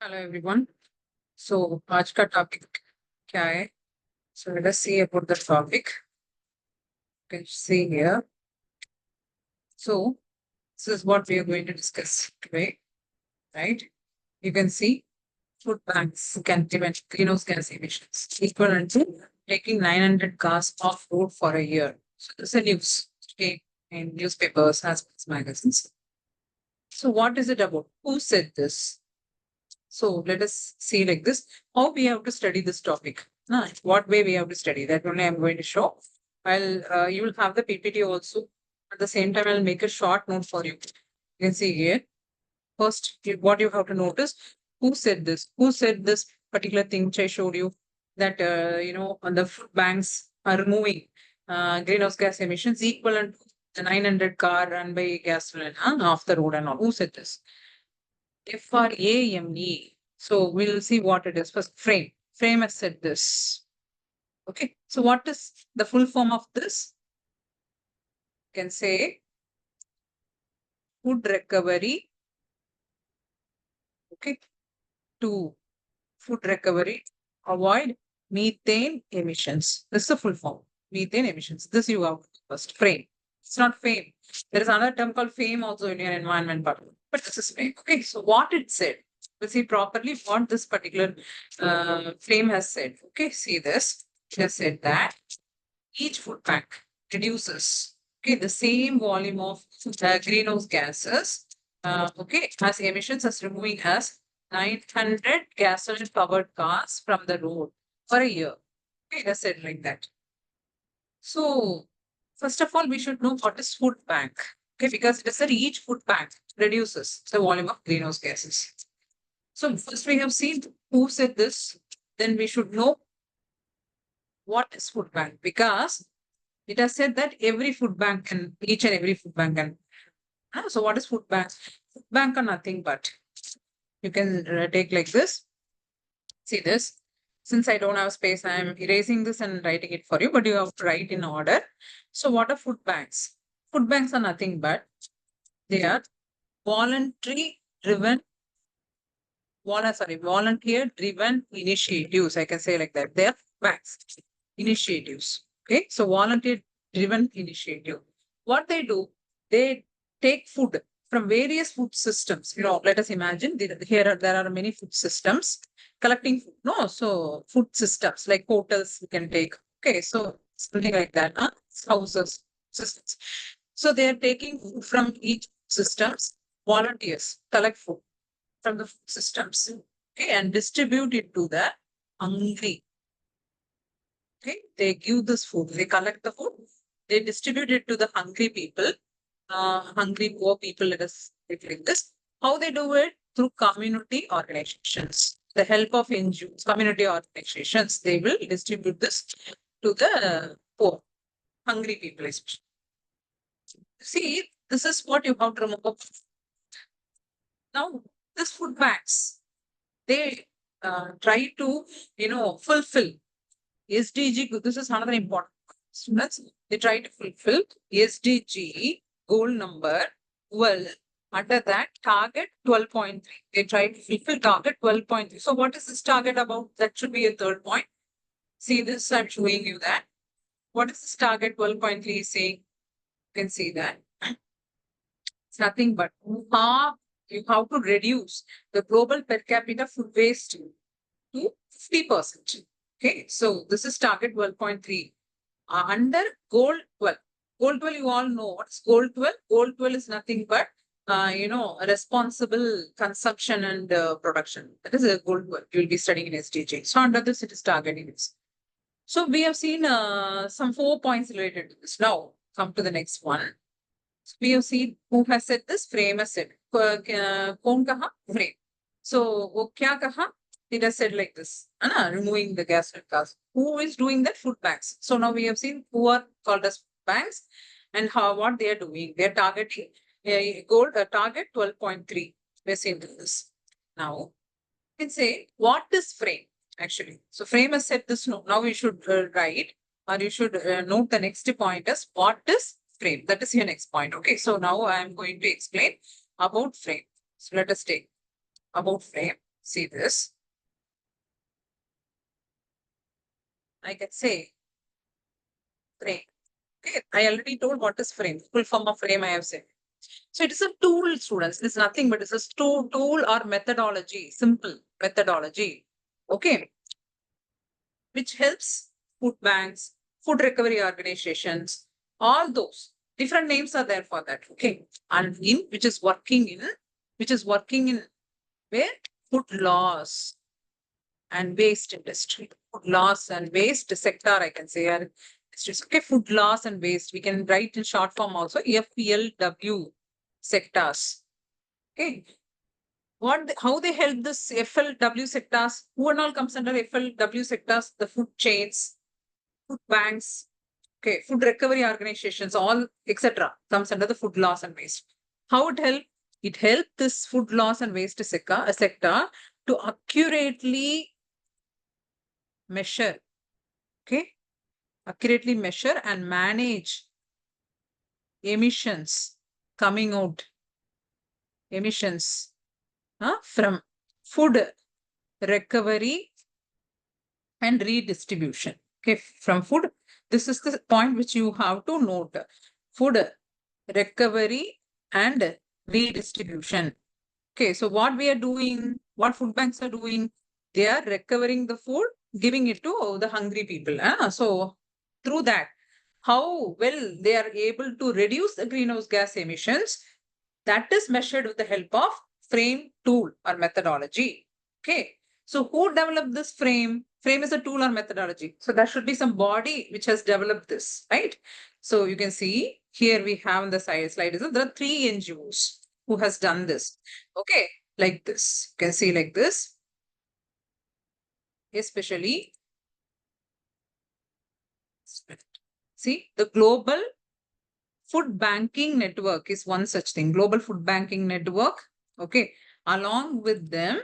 Hello everyone. So आज का topic क्या है? So let us see about the topic. You can see here. So this is what we are going to discuss today, right? You can see food banks can prevent greenhouse gas emissions equivalent to taking 900 cars off road for a year. So this is a news today in newspapers as well as magazines. So what is it about? Who said this? So let us see like this, how we have to study this topic. What way we have to study, that only I'm going to show. You will have the PPT also. At the same time, I'll make a short note for you. You can see here. First, what you have to notice, who said this? Who said this particular thing which I showed you? That, on the food banks are removing greenhouse gas emissions equivalent to the 900 car run by gasoline off the road and all. Who said this? FRAME. So we'll see what it is. First, frame. Frame has said this. Okay. So what is the full form of this? You can say food recovery. Okay. To food recovery, avoid methane emissions. This is the full form. Methane emissions. This you have first. Frame. It's not fame. There is another term called fame also in your environment part. But this is fame. Okay. So what it said. We'll see properly what this particular frame has said. Okay, see this. It has said that each food bank reduces the same volume of greenhouse gases as emissions as removing as 900 gasoline powered cars from the road for a year. Okay, it has said like that. So first of all, we should know what is food bank. Okay, because it is that each food bank reduces the volume of greenhouse gases. So first we have seen who said this, then we should know what is food bank, because it has said that every food bank can, each and every food bank can. So what is food bank? Food bank are nothing but, you can take like this. See this. Since I don't have space, I am erasing this and writing it for you, but you have to write in order. So what are food banks? Food banks are nothing but they are voluntary driven volunteer driven initiatives. I can say like that. They are banks, initiatives. Okay. So volunteer driven initiative. What they do, they take food from various food systems. Let us imagine there are many food systems collecting food. No, so food systems like hotels we can take. Okay, so something like that. Houses, systems. So they are taking food from each systems. Volunteers collect food from the food systems, okay, and distribute it to the hungry. Okay, they give this food, they collect the food, they distribute it to the hungry people, hungry poor people. Let us take like this. How they do it? Through community organizations. The help of NGOs, community organizations, they will distribute this to the poor, hungry people especially. See, this is what you have to remember. Now, this food banks, they try to, fulfill SDG. This is another important students. They try to fulfill SDG goal number 12. Under that, target 12.3. They try to fulfill target 12.3. So what is this target about? That should be a third point. See this, I'm showing you that. What is this target 12.3 saying? You can see that. It's nothing but you have to reduce the global per capita food waste to 50%. Okay, so this is target 12.3. Under goal 12. Goal 12, you all know what's goal 12. Goal 12 is nothing but, responsible consumption and production. That is a goal 12. You will be studying in SDG. So under this, it is targeting this. So we have seen some 4 points related to this. Now, come to the next one. So we have seen who has said this, frame has said. Kaun kaha? Frame. So, wo kya kaha? It has said like this, removing the gas cars. Who is doing that? Food banks. So now we have seen who are called as banks and what they are doing. They are targeting target 12.3. We're seeing this. Now, you can say, what is frame actually? So frame has said this. No, now we should write, or you should note the next point as what is frame. That is your next point. Okay, so now I am going to explain about frame. So let us take about frame. see this. I can say frame. Okay, I already told what is frame. Full form of frame I have said. So it is a tool, students. It is nothing but it's a tool or methodology, simple methodology. Okay, which helps food banks, food recovery organizations, all those different names are there for that. Okay, and in which is working in where food loss and waste industry, food loss and waste sector, I can say. It's just okay, food loss and waste. We can write in short form also FLW sectors. Okay. How they help this FLW sectors? Who and all comes under FLW sectors? The food chains, food banks, okay, food recovery organizations, all etc. comes under the food loss and waste. How it help? It helped this food loss and waste sector to accurately measure, okay, accurately measure and manage emissions coming out, emissions from food recovery and redistribution. Okay, from food, this is the point which you have to note. Food recovery and redistribution. Okay, so what we are doing, what food banks are doing, they are recovering the food, giving it to the hungry people. So through that, how well they are able to reduce the greenhouse gas emissions, that is measured with the help of frame tool or methodology. Okay, so who developed this frame? Frame is a tool or methodology. So there should be some body which has developed this, right? So you can see here we have in the slide is there are 3 NGOs who has done this. Okay, like this. You can see like this. Especially, see, the Global Food Banking Network is one such thing. Global Food Banking Network. Okay, along with them,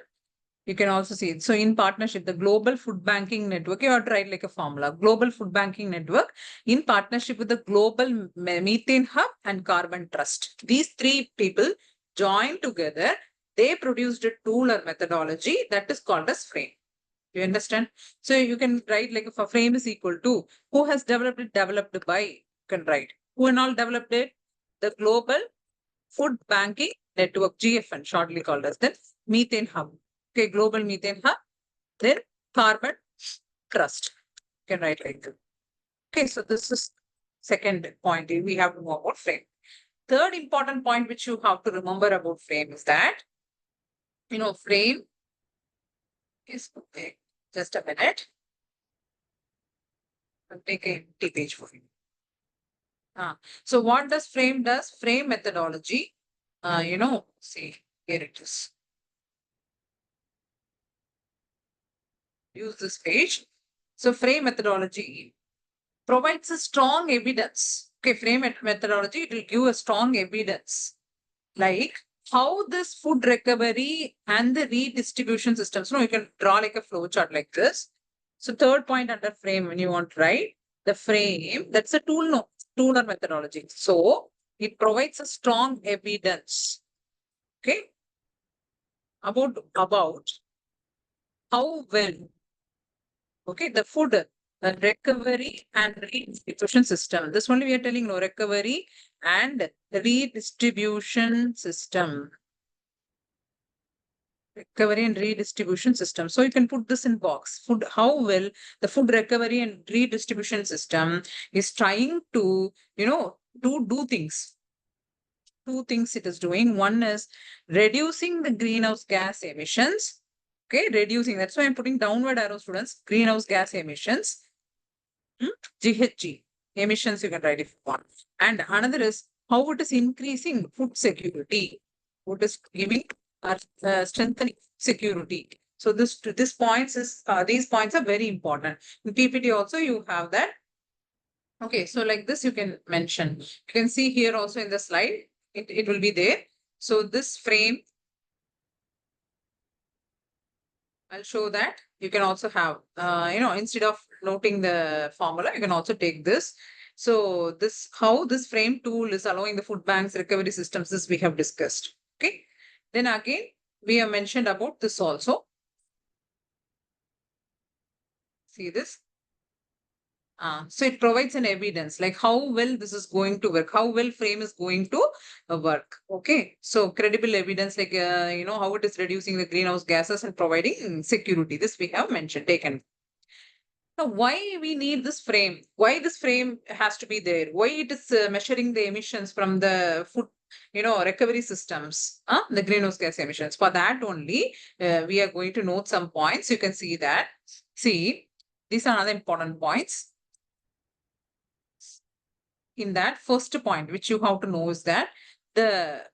you can also see it. So in partnership, the Global Food Banking Network, you have to write like a formula. Global Food Banking Network in partnership with the Global Methane Hub and Carbon Trust. These 3 people joined together. They produced a tool or methodology that is called as frame. You understand? So you can write like if a frame is equal to who has developed it, developed by, you can write. Who and all developed it? The Global Food Banking Network, GFN, shortly called as the Methane Hub. Okay, Global Methane Hub, then Carbon Trust. You can write like that. Okay, so this is second point. We have to know about frame. Third important point which you have to remember about frame is that, frame is, okay, just a minute. I'll take a empty page for you. So what does frame does? Frame methodology, see, here it is. Use this page. So frame methodology provides a strong evidence. Okay, frame methodology, it will give a strong evidence. Like how this food recovery and the redistribution systems, you can draw like a flow chart like this. So third point under frame, when you want to write the frame, that's a tool, tool or methodology. So it provides a strong evidence, okay, about how well, okay, the food recovery and redistribution system. This only we are telling, no, recovery and redistribution system. Recovery and redistribution system. So you can put this in box. Food, how well the food recovery and redistribution system is trying to, do things. 2 things it is doing. One is reducing the greenhouse gas emissions. Okay, reducing. That's why I'm putting downward arrow, students. Greenhouse gas emissions. GHG emissions, you can write if you want. And another is how it is increasing food security. What is giving or strengthening security. So these points is these points are very important. In PPT also you have that. Okay, so like this you can mention. You can see here also in the slide, it will be there. So this frame, I'll show that. You can also have, instead of noting the formula, you can also take this. So this, how this frame tool is allowing the food banks recovery systems, this we have discussed. Okay. Then again, we have mentioned about this also. See this? So it provides an evidence like how well this is going to work, how well frame is going to work. Okay, so credible evidence like how it is reducing the greenhouse gases and providing security. This we have mentioned, taken. Now, why we need this frame? Why this frame has to be there? Why it is measuring the emissions from the food, recovery systems, the greenhouse gas emissions? For that only, we are going to note some points. You can see that. See, these are other important points. In that first point, which you have to know is that the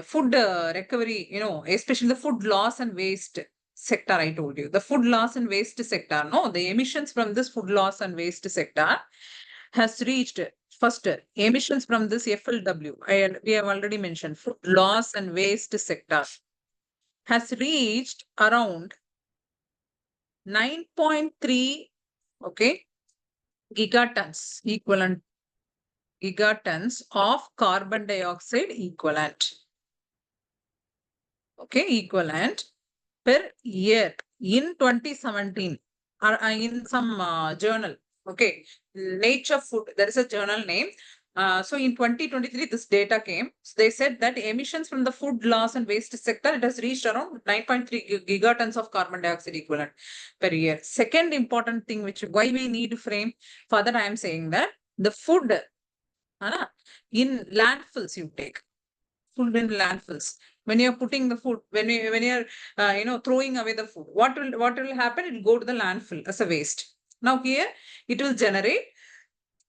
food recovery, especially the food loss and waste sector, I told you, the food loss and waste sector, no, the emissions from this food loss and waste sector has reached first emissions from this FLW. We have already mentioned food loss and waste sector has reached around 9.3, okay, gigatons equivalent gigatons of carbon dioxide equivalent. Okay, equivalent per year in 2017 or in some journal. Okay, Nature Food, there is a journal name. So in 2023, this data came. So they said that emissions from the food loss and waste sector, it has reached around 9.3 gigatons of carbon dioxide equivalent per year. Second important thing, which why we need to frame, further I am saying that the food in landfills you take food in landfills. When you're putting the food, when you're throwing away the food, what will happen? It will go to the landfill as a waste. Now here it will generate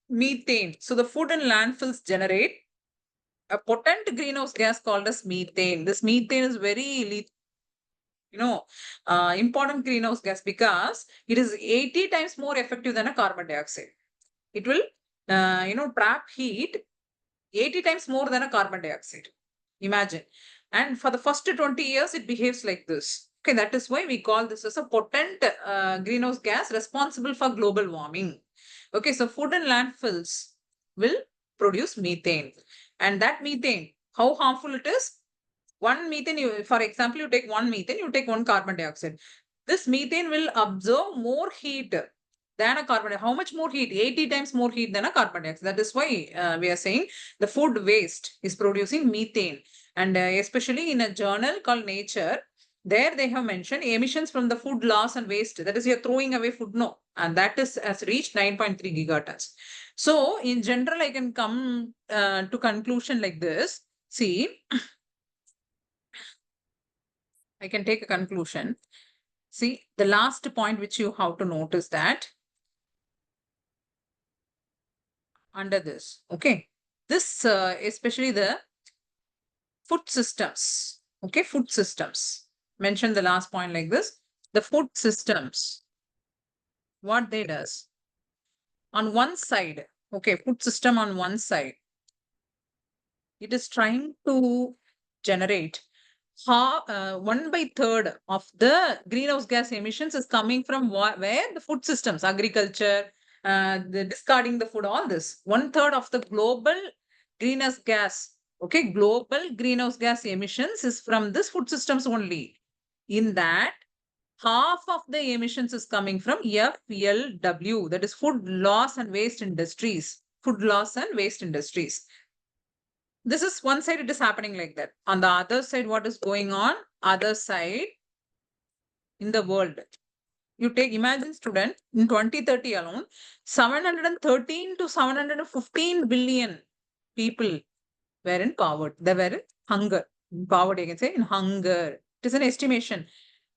methane. So the food in landfills generate a potent greenhouse gas called as methane. This methane is very important greenhouse gas because it is 80 times more effective than a carbon dioxide. It will trap heat 80 times more than a carbon dioxide. Imagine. And for the first 20 years, it behaves like this. Okay, that is why we call this as a potent greenhouse gas responsible for global warming. Okay, so food and landfills will produce methane. And that methane, how harmful it is? One methane, for example, you take one methane, you take one carbon dioxide. This methane will absorb more heat than a carbon dioxide. How much more heat? 80 times more heat than a carbon dioxide. That is why we are saying the food waste is producing methane. And especially in a journal called Nature, there they have mentioned emissions from the food loss and waste. That is, you're throwing away food, no. And that has reached 9.3 gigatons. So in general, I can come to conclusion like this. See, I can take a conclusion. See, the last point which you have to notice that under this, okay, this especially the food systems, okay, food systems. Mention the last point like this. The food systems, what they does on one side, okay, food system on one side, it is trying to generate 1/3 of the greenhouse gas emissions is coming from where the food systems, agriculture, the discarding the food, all this. 1/3 of the global greenhouse gas, okay, global greenhouse gas emissions is from this food systems only. In that, half of the emissions is coming from FLW, that is food loss and waste industries. Food loss and waste industries. This is one side, it is happening like that. On the other side, what is going on? Other side in the world. You take, imagine student, in 2030 alone, 713 to 715 billion people were in poverty. They were in hunger. In poverty, I can say in hunger. It is an estimation.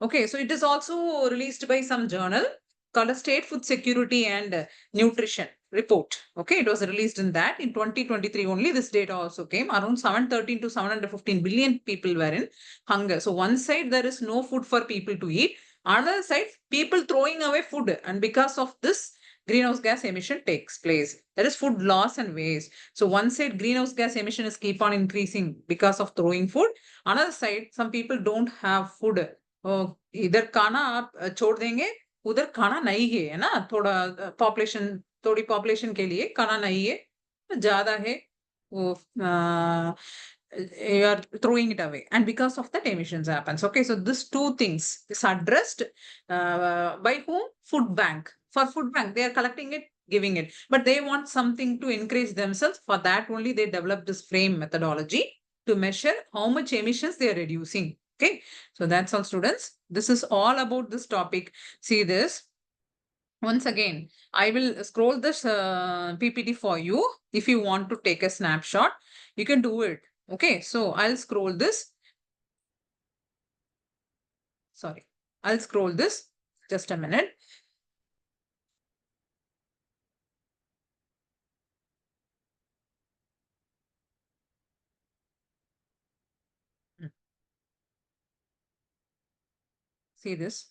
Okay, so it is also released by some journal called a State Food Security and Nutrition report. Okay, it was released in that in 2023 only. This data also came. Around 713 to 715 billion people were in hunger. So one side there is no food for people to eat. Another side, people throwing away food, and because of this, greenhouse gas emission takes place. That is food loss and waste. So one side, greenhouse gas emission is keep on increasing because of throwing food. Another side, some people don't have food. इधर खाना आप छोड़ देंगे, उधर खाना नहीं है ना, थोड़ा पॉपुलेशन, थोड़ी पॉपुलेशन के लिए खाना नहीं है, ज्यादा है वो you are throwing it away, and because of that emissions happens. Okay, so these two things is addressed by whom? Food bank. For food bank, they are collecting it, giving it, but they want something to encourage themselves. For that only they developed this frame methodology to measure how much emissions they are reducing. Okay, so that's all, students. This is all about this topic. See this once again. I will scroll this PPT for you. If you want to take a snapshot, you can do it. Okay, so I'll scroll this. Sorry, I'll scroll this. Just a minute. See this.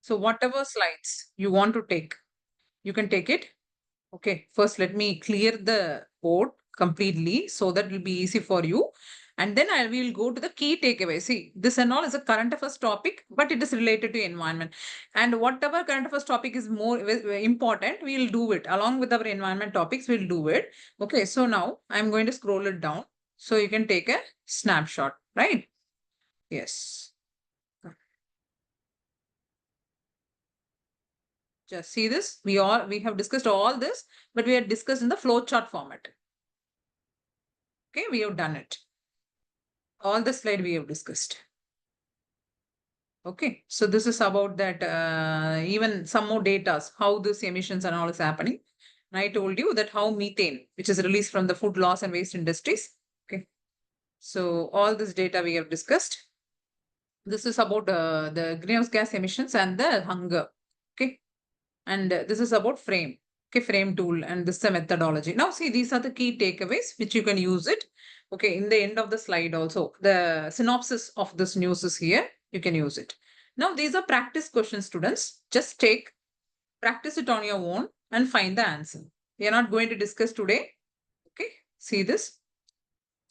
So whatever slides you want to take, you can take it. Okay, first let me clear the board completely so that it will be easy for you. And then I will go to the key takeaway. See, this and all is a current affairs topic, but it is related to environment. And whatever current affairs topic is more important, we'll do it. Along with our environment topics, we'll do it. Okay, so now I'm going to scroll it down so you can take a snapshot, right? Yes. Just see this. We have discussed all this, but we have discussed in the flowchart format. Okay, we have done it. All the slide we have discussed. Okay, so this is about that, even some more data, how this emissions and all is happening. And I told you that how methane, which is released from the food loss and waste industries. Okay, so all this data we have discussed. This is about the greenhouse gas emissions and the hunger. Okay, and this is about frame. Okay, frame tool, and this is the methodology. Now see, these are the key takeaways which you can use it. Okay, in the end of the slide also, the synopsis of this news is here. You can use it. Now these are practice questions, students. Just practice it on your own and find the answer. We are not going to discuss today. Okay, see this.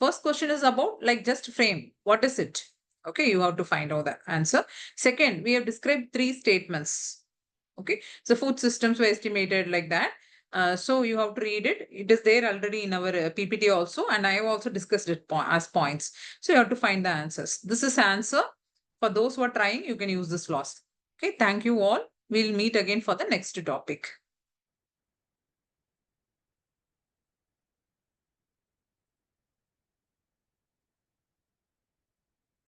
First question is about like just frame. What is it? Okay, you have to find out the answer. Second, we have described 3 statements. Okay, so food systems were estimated like that. So you have to read it. It is there already in our PPT also, and I have also discussed it as points. So you have to find the answers. This is answer. For those who are trying, you can use this loss. Okay, thank you all. We'll meet again for the next topic.